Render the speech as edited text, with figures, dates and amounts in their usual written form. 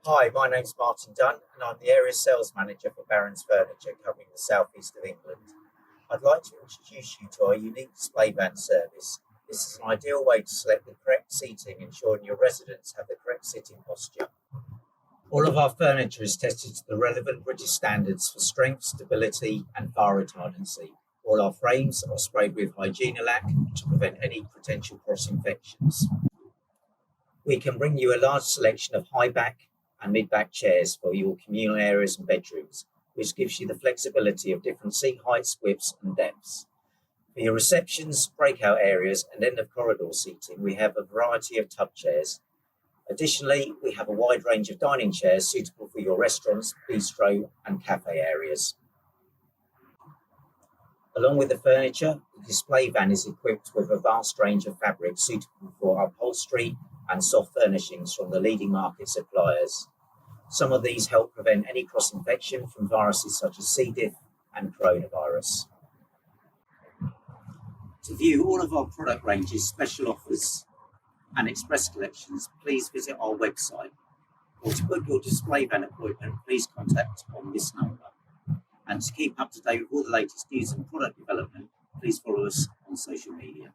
Hi, my name's Martyn Dunn and I'm the Area Sales Manager for Barron's Furniture covering the southeast of England. I'd like to introduce you to our unique display van service. This is an ideal way to select the correct seating, ensuring your residents have the correct sitting posture. All of our furniture is tested to the relevant British standards for strength, stability and fire retardancy. All our frames are sprayed with Hygienolac to prevent any potential cross-infections. We can bring you a large selection of high back and mid-back chairs for your communal areas and bedrooms, which gives you the flexibility of different seat heights, widths and depths. For your receptions, breakout areas and end of corridor seating, we have a variety of tub chairs. Additionally, we have a wide range of dining chairs suitable for your restaurants, bistro and cafe areas. Along with the furniture, the display van is equipped with a vast range of fabrics suitable for upholstery and soft furnishings from the leading market suppliers. Some of these help prevent any cross-infection from viruses such as C. diff and coronavirus. To view all of our product ranges, special offers and express collections, please visit our website. Or to book your display van appointment, please contact on this number. And to keep up to date with all the latest news and product development, please follow us on social media.